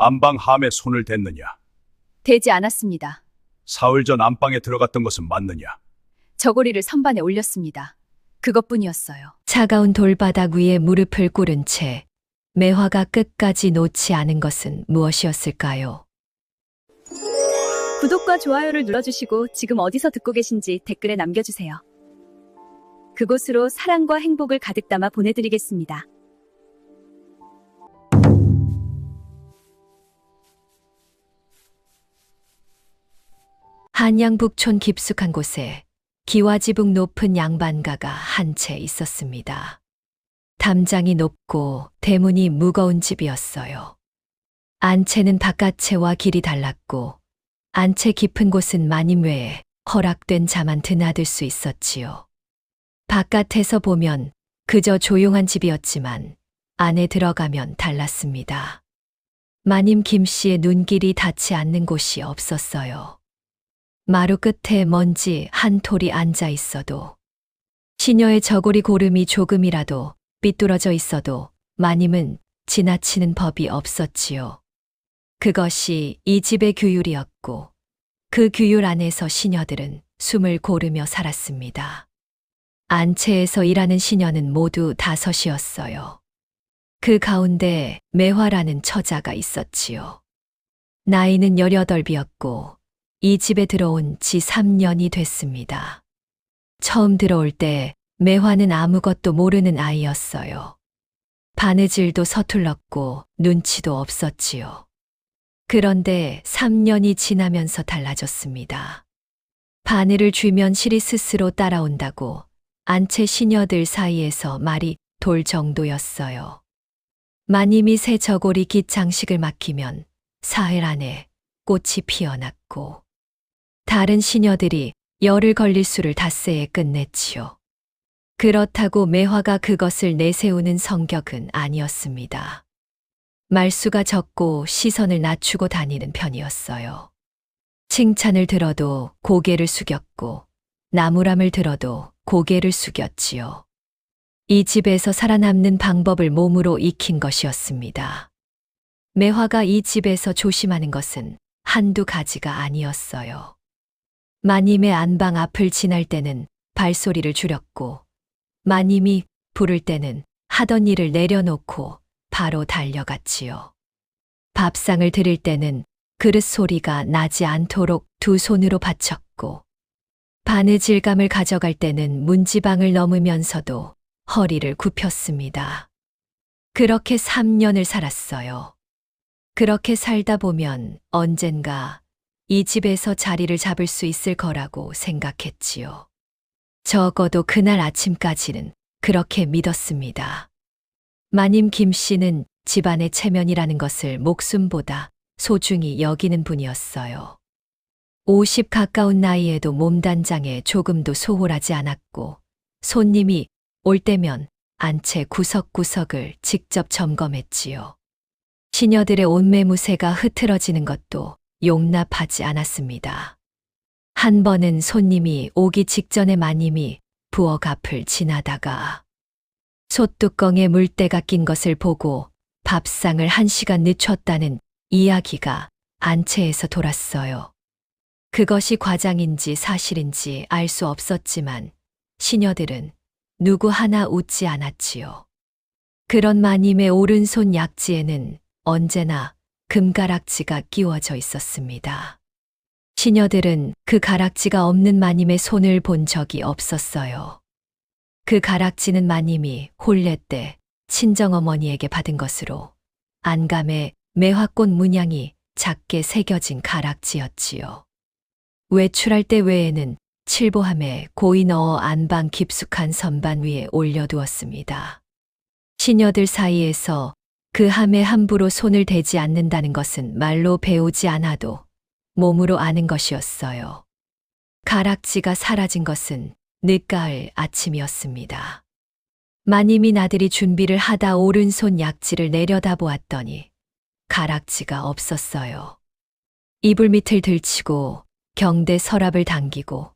안방 함에 손을 댔느냐? 되지 않았습니다. 사흘 전 안방에 들어갔던 것은 맞느냐? 저고리를 선반에 올렸습니다. 그것뿐이었어요. 차가운 돌바닥 위에 무릎을 꿇은 채 매화가 끝까지 놓지 않은 것은 무엇이었을까요? 구독과 좋아요를 눌러주시고 지금 어디서 듣고 계신지 댓글에 남겨주세요. 그곳으로 사랑과 행복을 가득 담아 보내드리겠습니다. 한양북촌 깊숙한 곳에 기와지붕 높은 양반가가 한 채 있었습니다. 담장이 높고 대문이 무거운 집이었어요. 안채는 바깥채와 길이 달랐고 안채 깊은 곳은 마님 외에 허락된 자만 드나들 수 있었지요. 바깥에서 보면 그저 조용한 집이었지만 안에 들어가면 달랐습니다. 마님 김씨의 눈길이 닿지 않는 곳이 없었어요. 마루 끝에 먼지 한 톨이 앉아 있어도, 시녀의 저고리 고름이 조금이라도 삐뚤어져 있어도 마님은 지나치는 법이 없었지요. 그것이 이 집의 규율이었고 그 규율 안에서 시녀들은 숨을 고르며 살았습니다. 안채에서 일하는 시녀는 모두 5이었어요. 그 가운데 매화라는 처자가 있었지요. 나이는 18이었고 이 집에 들어온 지 3년이 됐습니다. 처음 들어올 때 매화는 아무것도 모르는 아이였어요. 바느질도 서툴렀고 눈치도 없었지요. 그런데 3년이 지나면서 달라졌습니다. 바늘을 쥐면 실이 스스로 따라온다고 안채 시녀들 사이에서 말이 돌 정도였어요. 마님이 새 저고리 깃 장식을 맡기면 사흘 안에 꽃이 피어났고 다른 시녀들이 열을 걸릴 수를 닷새에 끝냈지요. 그렇다고 매화가 그것을 내세우는 성격은 아니었습니다. 말수가 적고 시선을 낮추고 다니는 편이었어요. 칭찬을 들어도 고개를 숙였고 나무람을 들어도 고개를 숙였지요. 이 집에서 살아남는 방법을 몸으로 익힌 것이었습니다. 매화가 이 집에서 조심하는 것은 한두 가지가 아니었어요. 마님의 안방 앞을 지날 때는 발소리를 줄였고 마님이 부를 때는 하던 일을 내려놓고 바로 달려갔지요. 밥상을 드릴 때는 그릇 소리가 나지 않도록 2 손으로 받쳤고 바느질감을 가져갈 때는 문지방을 넘으면서도 허리를 굽혔습니다. 그렇게 3년을 살았어요. 그렇게 살다 보면 언젠가 이 집에서 자리를 잡을 수 있을 거라고 생각했지요. 적어도 그날 아침까지는 그렇게 믿었습니다. 마님 김씨는 집안의 체면이라는 것을 목숨보다 소중히 여기는 분이었어요. 50 가까운 나이에도 몸단장에 조금도 소홀하지 않았고 손님이 올 때면 안채 구석구석을 직접 점검했지요. 시녀들의 옷매무새가 흐트러지는 것도 용납하지 않았습니다. 한 번은 손님이 오기 직전에 마님이 부엌 앞을 지나다가 솥뚜껑에 물때가 낀 것을 보고 밥상을 1시간 늦췄다는 이야기가 안채에서 돌았어요. 그것이 과장인지 사실인지 알 수 없었지만 시녀들은 누구 하나 웃지 않았지요. 그런 마님의 오른손 약지에는 언제나 금가락지가 끼워져 있었습니다. 시녀들은 그 가락지가 없는 마님의 손을 본 적이 없었어요. 그 가락지는 마님이 혼례 때 친정어머니에게 받은 것으로 안감에 매화꽃 문양이 작게 새겨진 가락지였지요. 외출할 때 외에는 칠보함에 고이 넣어 안방 깊숙한 선반 위에 올려두었습니다. 시녀들 사이에서 그 함에 함부로 손을 대지 않는다는 것은 말로 배우지 않아도 몸으로 아는 것이었어요. 가락지가 사라진 것은 늦가을 아침이었습니다. 마님이 나들이 준비를 하다 오른손 약지를 내려다보았더니 가락지가 없었어요. 이불 밑을 들치고 경대 서랍을 당기고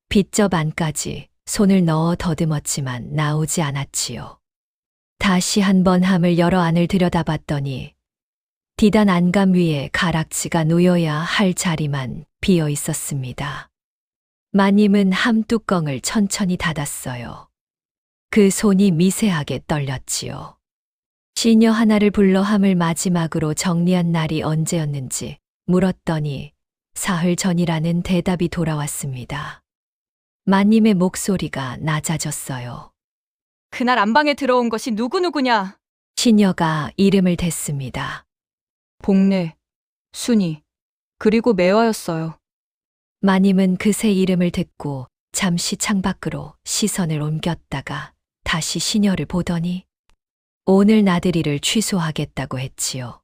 빗접 안까지 손을 넣어 더듬었지만 나오지 않았지요. 다시 한번 함을 열어 안을 들여다봤더니 디단 안감 위에 가락지가 놓여야 할 자리만 비어 있었습니다. 마님은 함 뚜껑을 천천히 닫았어요. 그 손이 미세하게 떨렸지요. 시녀 하나를 불러 함을 마지막으로 정리한 날이 언제였는지 물었더니 사흘 전이라는 대답이 돌아왔습니다. 마님의 목소리가 낮아졌어요. 그날 안방에 들어온 것이 누구누구냐? 시녀가 이름을 댔습니다. 복례, 순이, 그리고 매화였어요. 마님은 그새 이름을 듣고 잠시 창밖으로 시선을 옮겼다가 다시 시녀를 보더니 오늘 나들이를 취소하겠다고 했지요.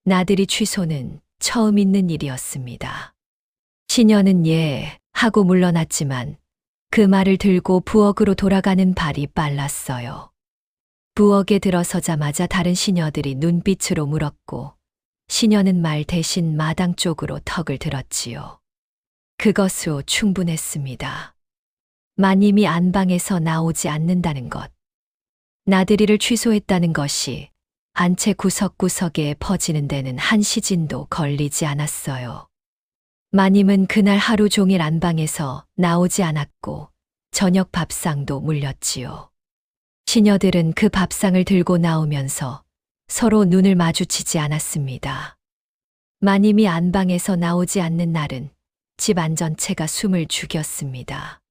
나들이 취소는 처음 있는 일이었습니다. 시녀는 예 하고 물러났지만 그 말을 들고 부엌으로 돌아가는 발이 빨랐어요. 부엌에 들어서자마자 다른 시녀들이 눈빛으로 물었고 시녀는 말 대신 마당 쪽으로 턱을 들었지요. 그것으로 충분했습니다. 마님이 안방에서 나오지 않는다는 것, 나들이를 취소했다는 것이 안채 구석구석에 퍼지는 데는 한 시진도 걸리지 않았어요. 마님은 그날 하루 종일 안방에서 나오지 않았고 저녁 밥상도 물렸지요. 시녀들은 그 밥상을 들고 나오면서 서로 눈을 마주치지 않았습니다. 마님이 안방에서 나오지 않는 날은 집 안전체가 숨을 죽였습니다.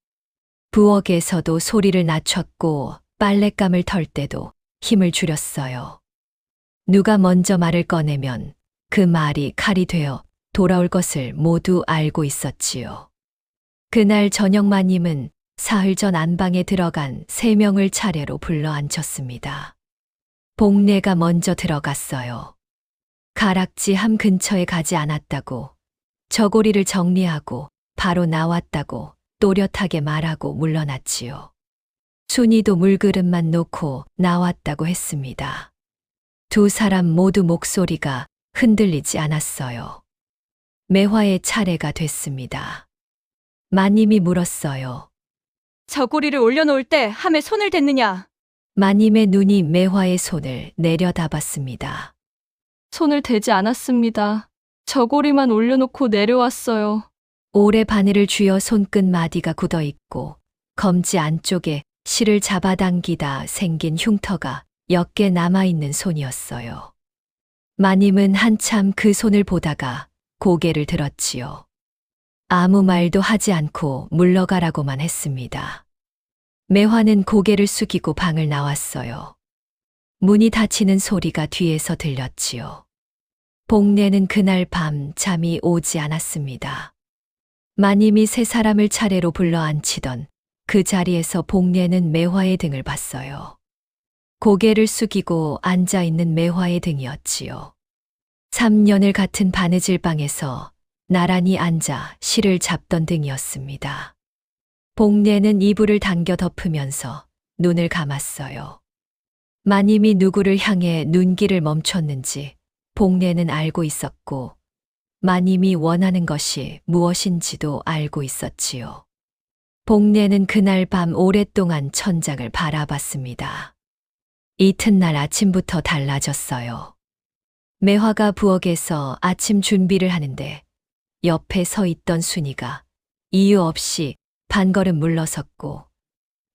부엌에서도 소리를 낮췄고 빨랫감을 털 때도 힘을 줄였어요. 누가 먼저 말을 꺼내면 그 말이 칼이 되어 돌아올 것을 모두 알고 있었지요. 그날 저녁 마님은 사흘 전 안방에 들어간 3명을 차례로 불러 앉혔습니다. 복례가 먼저 들어갔어요. 가락지 함 근처에 가지 않았다고, 저고리를 정리하고 바로 나왔다고 또렷하게 말하고 물러났지요. 순이도 물그릇만 놓고 나왔다고 했습니다. 두 사람 모두 목소리가 흔들리지 않았어요. 매화의 차례가 됐습니다. 마님이 물었어요. 저고리를 올려놓을 때 함에 손을 댔느냐? 마님의 눈이 매화의 손을 내려다봤습니다. 손을 대지 않았습니다. 저고리만 올려놓고 내려왔어요. 오래 바늘을 쥐어 손끝 마디가 굳어 있고 검지 안쪽에 실을 잡아당기다 생긴 흉터가 옅게 남아있는 손이었어요. 마님은 한참 그 손을 보다가 고개를 들었지요. 아무 말도 하지 않고 물러가라고만 했습니다. 매화는 고개를 숙이고 방을 나왔어요. 문이 닫히는 소리가 뒤에서 들렸지요. 복례는 그날 밤 잠이 오지 않았습니다. 마님이 3사람을 차례로 불러 앉히던 그 자리에서 복례는 매화의 등을 봤어요. 고개를 숙이고 앉아있는 매화의 등이었지요. 3년을 같은 바느질 방에서 나란히 앉아 실을 잡던 등이었습니다. 복례는 이불을 당겨 덮으면서 눈을 감았어요. 마님이 누구를 향해 눈길을 멈췄는지 복례는 알고 있었고 마님이 원하는 것이 무엇인지도 알고 있었지요. 복례는 그날 밤 오랫동안 천장을 바라봤습니다. 이튿날 아침부터 달라졌어요. 매화가 부엌에서 아침 준비를 하는데 옆에 서 있던 순이가 이유 없이 반걸음 물러섰고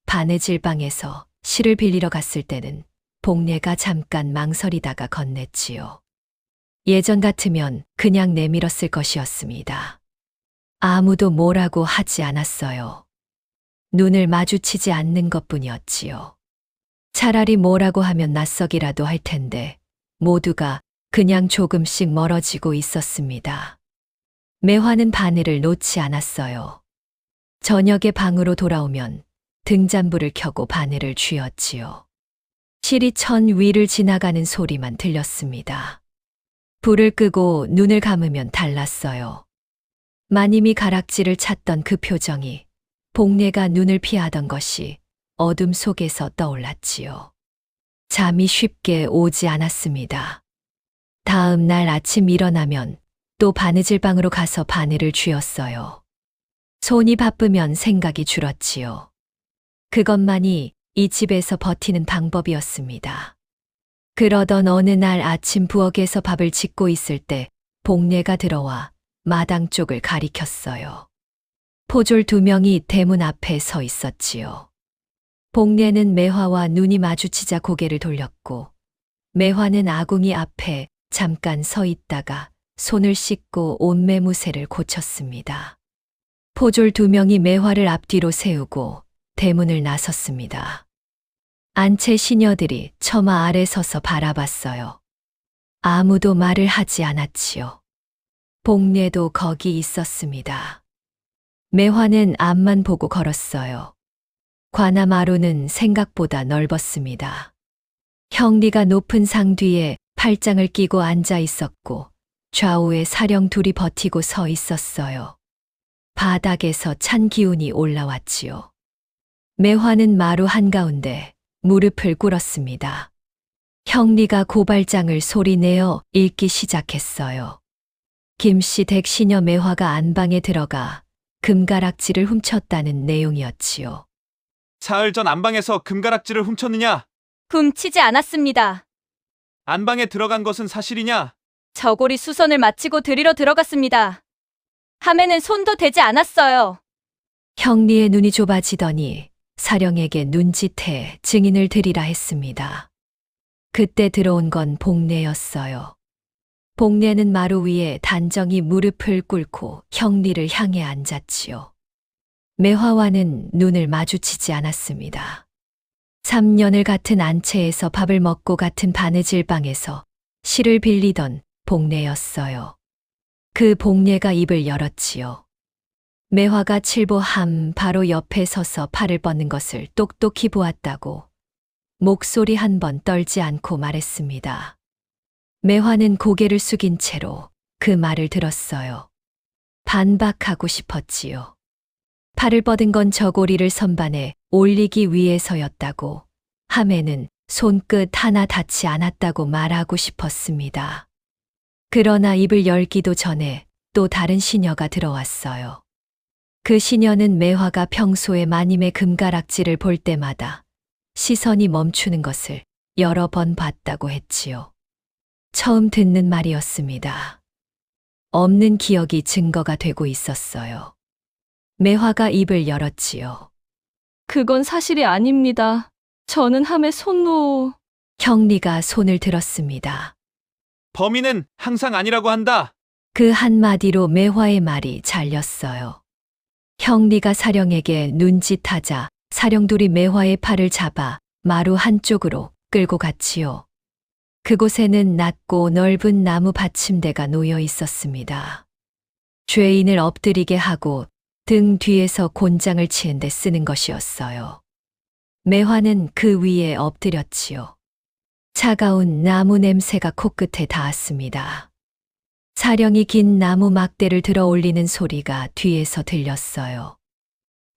바느질방에서 실을 빌리러 갔을 때는 복례가 잠깐 망설이다가 건넸지요. 예전 같으면 그냥 내밀었을 것이었습니다. 아무도 뭐라고 하지 않았어요. 눈을 마주치지 않는 것뿐이었지요. 차라리 뭐라고 하면 낯서기라도 할 텐데 모두가 그냥 조금씩 멀어지고 있었습니다. 매화는 바늘을 놓지 않았어요. 저녁에 방으로 돌아오면 등잔불을 켜고 바늘을 쥐었지요. 실이 천 위를 지나가는 소리만 들렸습니다. 불을 끄고 눈을 감으면 달랐어요. 마님이 가락지를 찾던 그 표정이 복례가 눈을 피하던 것이 어둠 속에서 떠올랐지요. 잠이 쉽게 오지 않았습니다. 다음 날 아침 일어나면 또 바느질방으로 가서 바늘을 쥐었어요. 손이 바쁘면 생각이 줄었지요. 그것만이 이 집에서 버티는 방법이었습니다. 그러던 어느 날 아침 부엌에서 밥을 짓고 있을 때 복례가 들어와 마당 쪽을 가리켰어요. 포졸 2명이 대문 앞에 서 있었지요. 복례는 매화와 눈이 마주치자 고개를 돌렸고 매화는 아궁이 앞에 잠깐 서 있다가 손을 씻고 옷매무새를 고쳤습니다. 포졸 2명이 매화를 앞뒤로 세우고 대문을 나섰습니다. 안채 시녀들이 처마 아래 서서 바라봤어요. 아무도 말을 하지 않았지요. 복례도 거기 있었습니다. 매화는 앞만 보고 걸었어요. 관아마루는 생각보다 넓었습니다. 형리가 높은 상 뒤에 팔짱을 끼고 앉아 있었고 좌우에 사령 둘이 버티고 서 있었어요. 바닥에서 찬 기운이 올라왔지요. 매화는 마루 한가운데 무릎을 꿇었습니다. 형리가 고발장을 소리내어 읽기 시작했어요. 김씨 댁시녀 매화가 안방에 들어가 금가락지를 훔쳤다는 내용이었지요. 사흘 전 안방에서 금가락지를 훔쳤느냐? 훔치지 않았습니다. 안방에 들어간 것은 사실이냐? 저고리 수선을 마치고 들이러 들어갔습니다. 함에는 손도 대지 않았어요. 형리의 눈이 좁아지더니 사령에게 눈짓해 증인을 드리라 했습니다. 그때 들어온 건 복례였어요. 복례는 마루 위에 단정히 무릎을 꿇고 형리를 향해 앉았지요. 매화와는 눈을 마주치지 않았습니다. 3년을 같은 안채에서 밥을 먹고 같은 바느질 방에서 시를 빌리던 복례였어요. 그 복례가 입을 열었지요. 매화가 칠보함 바로 옆에 서서 팔을 뻗는 것을 똑똑히 보았다고 목소리 한 번 떨지 않고 말했습니다. 매화는 고개를 숙인 채로 그 말을 들었어요. 반박하고 싶었지요. 팔을 뻗은 건 저고리를 선반에 올리기 위해서였다고, 함에는 손끝 하나 닿지 않았다고 말하고 싶었습니다. 그러나 입을 열기도 전에 또 다른 시녀가 들어왔어요. 그 시녀는 매화가 평소에 마님의 금가락지를 볼 때마다 시선이 멈추는 것을 여러 번 봤다고 했지요. 처음 듣는 말이었습니다. 없는 기억이 증거가 되고 있었어요. 매화가 입을 열었지요. 그건 사실이 아닙니다. 저는 함에 손로... 형리가 손을 들었습니다. 범인은 항상 아니라고 한다. 그 한마디로 매화의 말이 잘렸어요. 형리가 사령에게 눈짓하자 사령둘이 매화의 팔을 잡아 마루 한쪽으로 끌고 갔지요. 그곳에는 낮고 넓은 나무 받침대가 놓여 있었습니다. 죄인을 엎드리게 하고 등 뒤에서 곤장을 치는 데 쓰는 것이었어요. 매화는 그 위에 엎드렸지요. 차가운 나무 냄새가 코끝에 닿았습니다. 사령이 긴 나무 막대를 들어 올리는 소리가 뒤에서 들렸어요.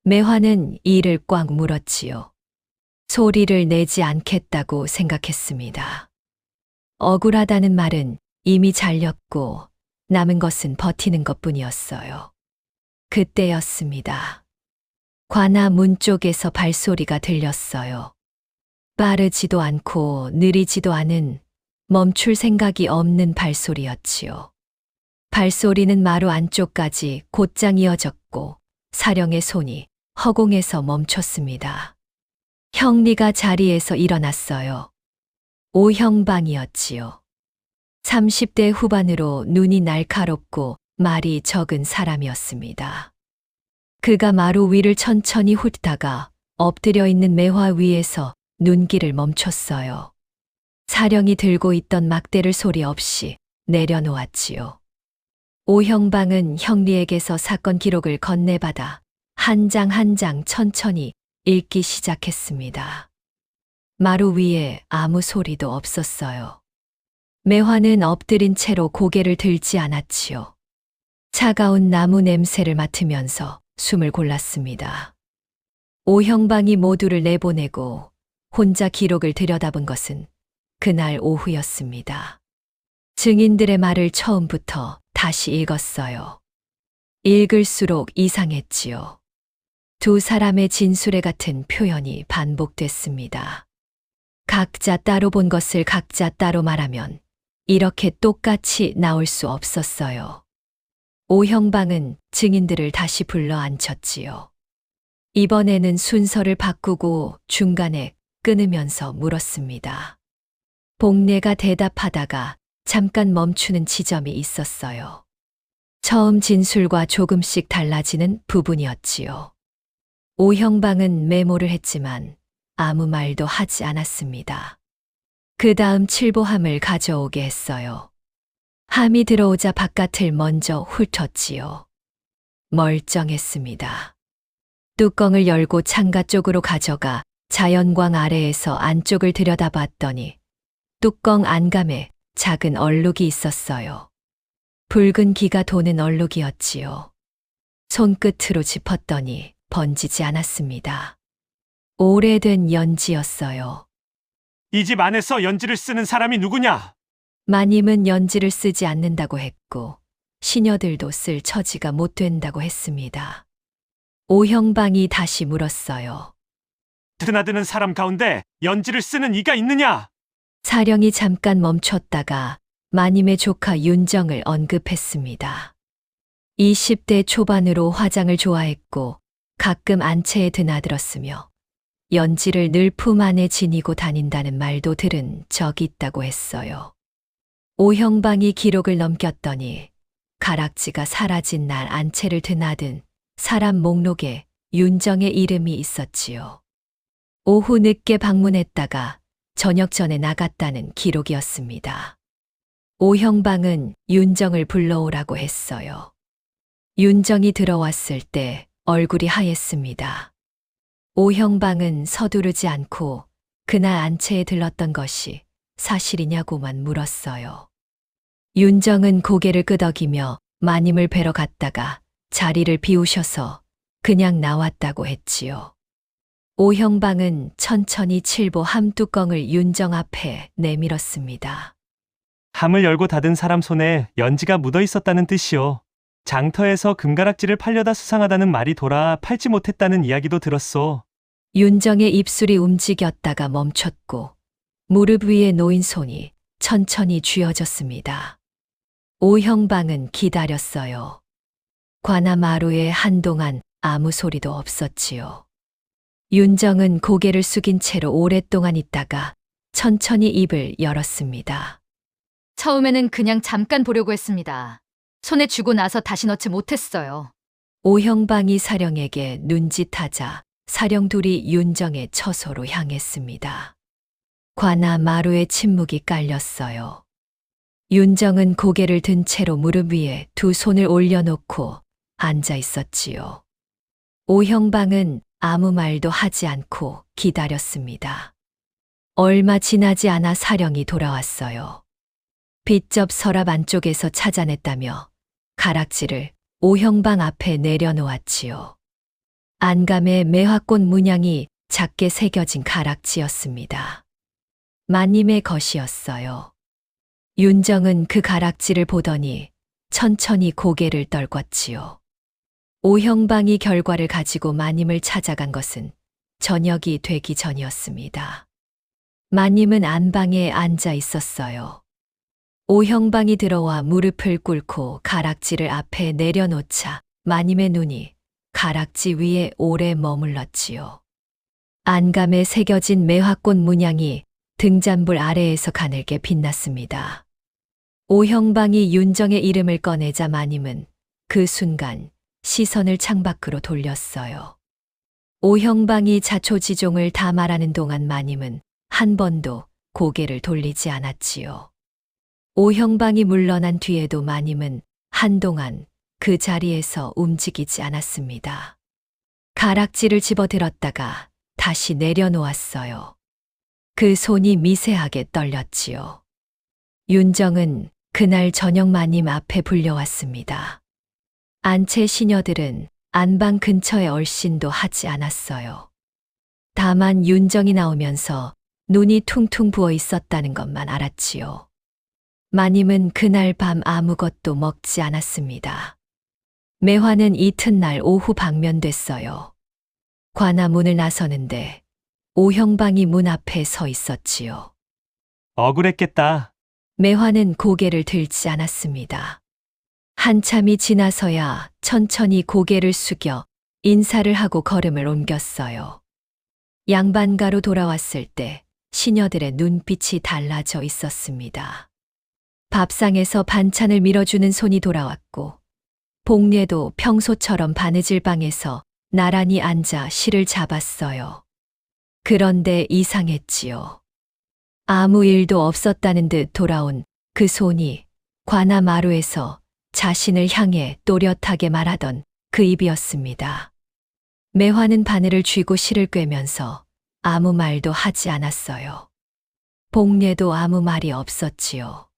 매화는 이를 꽉 물었지요. 소리를 내지 않겠다고 생각했습니다. 억울하다는 말은 이미 잘렸고 남은 것은 버티는 것뿐이었어요. 그때였습니다. 관아 문 쪽에서 발소리가 들렸어요. 빠르지도 않고 느리지도 않은, 멈출 생각이 없는 발소리였지요. 발소리는 마루 안쪽까지 곧장 이어졌고 사령의 손이 허공에서 멈췄습니다. 형리가 자리에서 일어났어요. 오형방이었지요. 30대 후반으로 눈이 날카롭고 말이 적은 사람이었습니다. 그가 마루 위를 천천히 훑다가 엎드려 있는 매화 위에서 눈길을 멈췄어요. 사령이 들고 있던 막대를 소리 없이 내려놓았지요. 오형방은 형리에게서 사건 기록을 건네받아 한 장 한 장 천천히 읽기 시작했습니다. 마루 위에 아무 소리도 없었어요. 매화는 엎드린 채로 고개를 들지 않았지요. 차가운 나무 냄새를 맡으면서 숨을 골랐습니다. 오형방이 모두를 내보내고 혼자 기록을 들여다본 것은 그날 오후였습니다. 증인들의 말을 처음부터 다시 읽었어요. 읽을수록 이상했지요. 두 사람의 진술에 같은 표현이 반복됐습니다. 각자 따로 본 것을 각자 따로 말하면 이렇게 똑같이 나올 수 없었어요. 오형방은 증인들을 다시 불러 앉혔지요. 이번에는 순서를 바꾸고 중간에 끊으면서 물었습니다. 복례가 대답하다가 잠깐 멈추는 지점이 있었어요. 처음 진술과 조금씩 달라지는 부분이었지요. 오형방은 메모를 했지만 아무 말도 하지 않았습니다. 그 다음 칠보함을 가져오게 했어요. 함이 들어오자 바깥을 먼저 훑었지요. 멀쩡했습니다. 뚜껑을 열고 창가 쪽으로 가져가 자연광 아래에서 안쪽을 들여다봤더니 뚜껑 안감에 작은 얼룩이 있었어요. 붉은 기가 도는 얼룩이었지요. 손끝으로 짚었더니 번지지 않았습니다. 오래된 연지였어요. 이 집 안에서 연지를 쓰는 사람이 누구냐? 마님은 연지를 쓰지 않는다고 했고 시녀들도 쓸 처지가 못 된다고 했습니다. 오형방이 다시 물었어요. 드나드는 사람 가운데 연지를 쓰는 이가 있느냐? 사령이 잠깐 멈췄다가 마님의 조카 윤정을 언급했습니다. 20대 초반으로 화장을 좋아했고 가끔 안채에 드나들었으며 연지를 늘 품 안에 지니고 다닌다는 말도 들은 적이 있다고 했어요. 오형방이 기록을 넘겼더니 가락지가 사라진 날 안채를 드나든 사람 목록에 윤정의 이름이 있었지요. 오후 늦게 방문했다가 저녁 전에 나갔다는 기록이었습니다. 오형방은 윤정을 불러오라고 했어요. 윤정이 들어왔을 때 얼굴이 하였습니다. 오형방은 서두르지 않고 그날 안채에 들렀던 것이 사실이냐고만 물었어요. 윤정은 고개를 끄덕이며 마님을 뵈러 갔다가 자리를 비우셔서 그냥 나왔다고 했지요. 오형방은 천천히 칠보 함 뚜껑을 윤정 앞에 내밀었습니다. 함을 열고 닫은 사람 손에 연지가 묻어 있었다는 뜻이요. 장터에서 금가락지를 팔려다 수상하다는 말이 돌아 팔지 못했다는 이야기도 들었소. 윤정의 입술이 움직였다가 멈췄고 무릎 위에 놓인 손이 천천히 쥐어졌습니다. 오형방은 기다렸어요. 관아마루에 한동안 아무 소리도 없었지요. 윤정은 고개를 숙인 채로 오랫동안 있다가 천천히 입을 열었습니다. 처음에는 그냥 잠깐 보려고 했습니다. 손에 쥐고 나서 다시 넣지 못했어요. 오형방이 사령에게 눈짓하자 사령 둘이 윤정의 처소로 향했습니다. 관아마루에 침묵이 깔렸어요. 윤정은 고개를 든 채로 무릎 위에 두 손을 올려놓고 앉아 있었지요. 오형방은 아무 말도 하지 않고 기다렸습니다. 얼마 지나지 않아 사령이 돌아왔어요. 빗접 서랍 안쪽에서 찾아냈다며 가락지를 오형방 앞에 내려놓았지요. 안감에 매화꽃 문양이 작게 새겨진 가락지였습니다. 마님의 것이었어요. 윤정은 그 가락지를 보더니 천천히 고개를 떨궜지요. 오형방이 결과를 가지고 마님을 찾아간 것은 저녁이 되기 전이었습니다. 마님은 안방에 앉아 있었어요. 오형방이 들어와 무릎을 꿇고 가락지를 앞에 내려놓자 마님의 눈이 가락지 위에 오래 머물렀지요. 안감에 새겨진 매화꽃 문양이 등잔불 아래에서 가늘게 빛났습니다. 오형방이 윤정의 이름을 꺼내자 마님은 그 순간 시선을 창밖으로 돌렸어요. 오형방이 자초지종을 다 말하는 동안 마님은 한 번도 고개를 돌리지 않았지요. 오형방이 물러난 뒤에도 마님은 한동안 그 자리에서 움직이지 않았습니다. 가락지를 집어들었다가 다시 내려놓았어요. 그 손이 미세하게 떨렸지요. 윤정은 그날 저녁 마님 앞에 불려왔습니다. 안채 시녀들은 안방 근처에 얼씬도 하지 않았어요. 다만 윤정이 나오면서 눈이 퉁퉁 부어 있었다는 것만 알았지요. 마님은 그날 밤 아무것도 먹지 않았습니다. 매화는 이튿날 오후 방면됐어요. 관아문을 나서는데 오형방이 문 앞에 서 있었지요. 억울했겠다. 매화는 고개를 들지 않았습니다. 한참이 지나서야 천천히 고개를 숙여 인사를 하고 걸음을 옮겼어요. 양반가로 돌아왔을 때 시녀들의 눈빛이 달라져 있었습니다. 밥상에서 반찬을 밀어주는 손이 돌아왔고, 복례도 평소처럼 바느질 방에서 나란히 앉아 실을 잡았어요. 그런데 이상했지요. 아무 일도 없었다는 듯 돌아온 그 손이 관아 마루에서 자신을 향해 또렷하게 말하던 그 입이었습니다. 매화는 바늘을 쥐고 실을 꿰면서 아무 말도 하지 않았어요. 복례도 아무 말이 없었지요.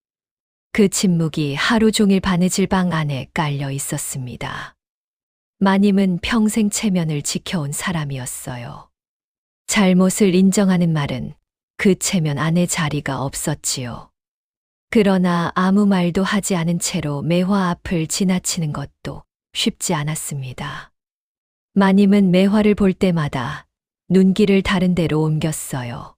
그 침묵이 하루 종일 바느질 방 안에 깔려 있었습니다. 마님은 평생 체면을 지켜온 사람이었어요. 잘못을 인정하는 말은 그 체면 안에 자리가 없었지요. 그러나 아무 말도 하지 않은 채로 매화 앞을 지나치는 것도 쉽지 않았습니다. 마님은 매화를 볼 때마다 눈길을 다른 데로 옮겼어요.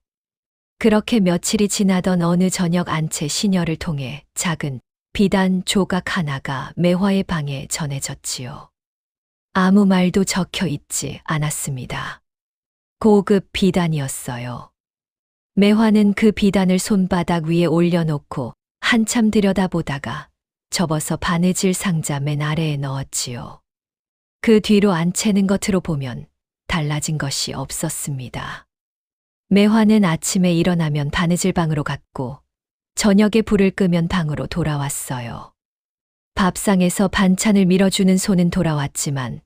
그렇게 며칠이 지나던 어느 저녁 안채 시녀를 통해 작은 비단 조각 하나가 매화의 방에 전해졌지요. 아무 말도 적혀 있지 않았습니다. 고급 비단이었어요. 매화는 그 비단을 손바닥 위에 올려놓고 한참 들여다보다가 접어서 바느질 상자 맨 아래에 넣었지요. 그 뒤로 안채는 겉으로 보면 달라진 것이 없었습니다. 매화는 아침에 일어나면 바느질 방으로 갔고 저녁에 불을 끄면 방으로 돌아왔어요. 밥상에서 반찬을 밀어주는 손은 돌아왔지만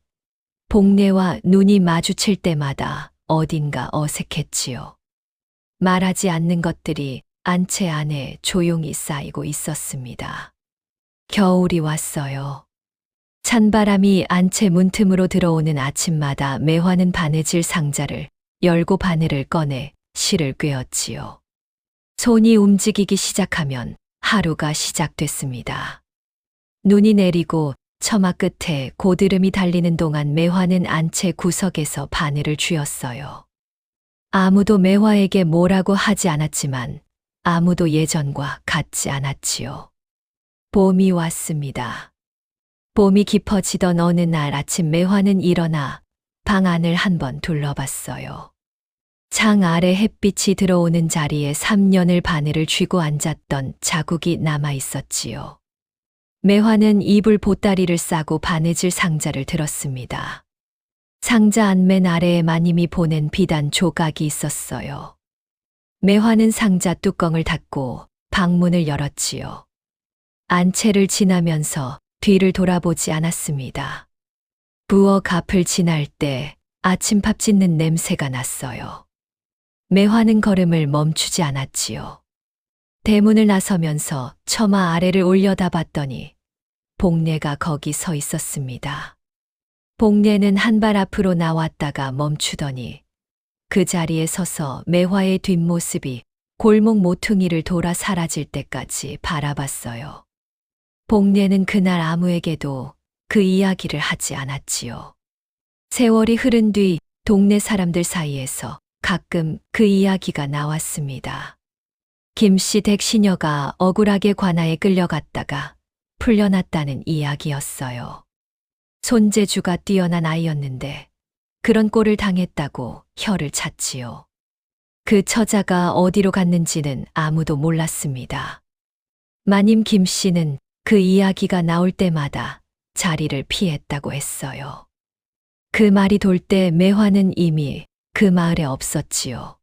복례와 눈이 마주칠 때마다 어딘가 어색했지요. 말하지 않는 것들이 안채 안에 조용히 쌓이고 있었습니다. 겨울이 왔어요. 찬바람이 안채 문틈으로 들어오는 아침마다 매화는 바느질 상자를 열고 바늘을 꺼내 실을 꿰었지요. 손이 움직이기 시작하면 하루가 시작됐습니다. 눈이 내리고 처마 끝에 고드름이 달리는 동안 매화는 안채 구석에서 바늘을 쥐었어요. 아무도 매화에게 뭐라고 하지 않았지만 아무도 예전과 같지 않았지요. 봄이 왔습니다. 봄이 깊어지던 어느 날 아침 매화는 일어나 방 안을 한번 둘러봤어요. 창 아래 햇빛이 들어오는 자리에 3년을 바늘을 쥐고 앉았던 자국이 남아 있었지요. 매화는 이불 보따리를 싸고 바느질 상자를 들었습니다. 상자 안맨 아래에 마님이 보낸 비단 조각이 있었어요. 매화는 상자 뚜껑을 닫고 방문을 열었지요. 안채를 지나면서 뒤를 돌아보지 않았습니다. 부엌 앞을 지날 때 아침밥 짓는 냄새가 났어요. 매화는 걸음을 멈추지 않았지요. 대문을 나서면서 처마 아래를 올려다봤더니 복례가 거기 서 있었습니다. 복례는 한 발 앞으로 나왔다가 멈추더니 그 자리에 서서 매화의 뒷모습이 골목 모퉁이를 돌아 사라질 때까지 바라봤어요. 복례는 그날 아무에게도 그 이야기를 하지 않았지요. 세월이 흐른 뒤 동네 사람들 사이에서 가끔 그 이야기가 나왔습니다. 김씨 댁시녀가 억울하게 관아에 끌려갔다가 풀려났다는 이야기였어요. 손재주가 뛰어난 아이였는데 그런 꼴을 당했다고 혀를 찼지요. 그 처자가 어디로 갔는지는 아무도 몰랐습니다. 마님 김씨는 그 이야기가 나올 때마다 자리를 피했다고 했어요. 그 말이 돌 때 매화는 이미 그 마을에 없었지요.